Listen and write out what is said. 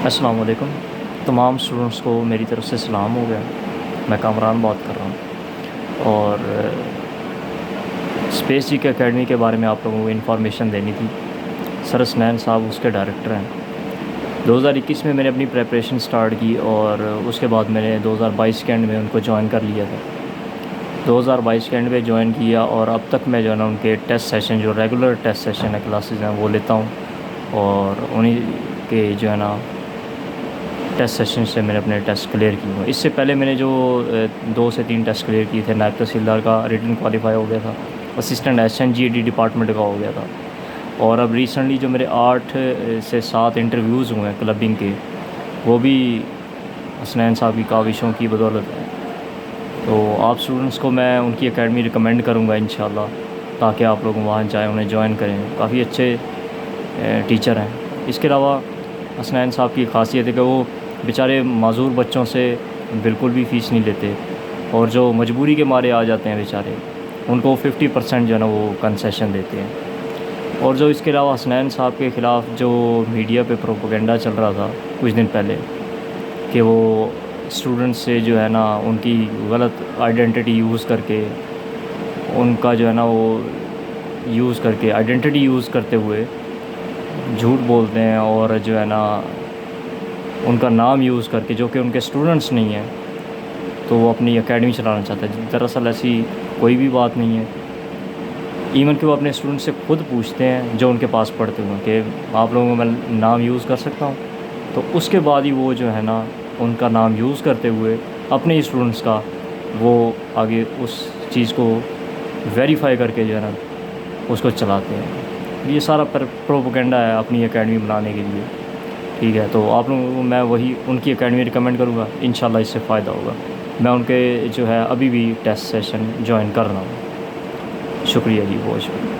السلام علیکم تمام اسٹوڈنٹس کو میری طرف سے سلام ہو گیا. میں کامران بات کر رہا ہوں اور اسپیس جی کے اکیڈمی کے بارے میں آپ لوگوں کو انفارمیشن دینی تھی. سر حسنین صاحب اس کے ڈائریکٹر ہیں. 2021 میں میں نے اپنی پریپریشن سٹارٹ کی اور اس کے بعد میں نے 2022 کے اینڈ میں ان کو جوائن کر لیا تھا. 2022 کے اینڈ میں جوائن کیا اور اب تک میں جو ہے نا ان کے ٹیسٹ سیشن جو ریگولر ٹیسٹ سیشن ہے کلاسز ہیں وہ لیتا ہوں اور انہی کے جو ہے نا ٹیسٹ سیشن سے میں نے اپنے ٹیسٹ کلیئر کیے ہیں. اس سے پہلے میں نے جو 2 سے 3 ٹیسٹ کلیئر کیے تھے. نائب تحصیلدار کا ریٹن کوالیفائی ہو گیا تھا, اسسٹنٹ ایسسٹنٹ جی ڈی ڈپارٹمنٹ کا ہو گیا تھا, اور اب ریسنٹلی جو میرے 8 سے 7 انٹرویوز ہوئے ہیں کلبنگ کے, وہ بھی حسنین صاحب کی کاوشوں کی بدولت ہے. تو آپ اسٹوڈنٹس کو میں ان کی اکیڈمی ریکمینڈ کروں گا انشاءاللہ, تاکہ آپ لوگ وہاں جائیں, انہیں جوائن کریں. کافی اچھے ٹیچر ہیں. اس کے علاوہ حسنین صاحب کی خاصیت ہے کہ وہ بیچارے معذور بچوں سے بالکل بھی فیس نہیں لیتے, اور جو مجبوری کے مارے آ جاتے ہیں بیچارے ان کو 50% جو ہے نا وہ کنسیشن دیتے ہیں. اور جو اس کے علاوہ حسنین صاحب کے خلاف جو میڈیا پہ پروپیگنڈا چل رہا تھا کچھ دن پہلے کہ وہ اسٹوڈنٹ سے جو ہے نا ان کی غلط آئیڈینٹی یوز کر کے, ان کا جو ہے نا وہ یوز کر کے آئیڈینٹی یوز کرتے ہوئے جھوٹ بولتے ہیں, اور جو ہے نا ان کا نام یوز کر کے, جو کہ ان کے اسٹوڈنٹس نہیں ہیں, تو وہ اپنی اکیڈمی چلانا چاہتا ہے. دراصل ایسی کوئی بھی بات نہیں ہے. ایون کہ وہ اپنے اسٹوڈنٹ سے خود پوچھتے ہیں جو ان کے پاس پڑھتے ہوئے کہ آپ لوگوں کو میں نام یوز کر سکتا ہوں, تو اس کے بعد ہی وہ جو ہے نا ان کا نام یوز کرتے ہوئے اپنے اسٹوڈنٹس کا وہ آگے اس چیز کو ویریفائی کر کے جو ہے نا اس کو چلاتے ہیں. یہ سارا پروپیگنڈا ہے اپنی اکیڈمی بنانے کے لیے. ٹھیک ہے, تو آپ لوگوں کو میں وہی ان کی اکیڈمی ریکمینڈ کروں گا. انشاءاللہ اس سے فائدہ ہوگا. میں ان کے جو ہے ابھی بھی ٹیسٹ سیشن جوائن کر رہا ہوں. شکریہ جی, بہت شکریہ.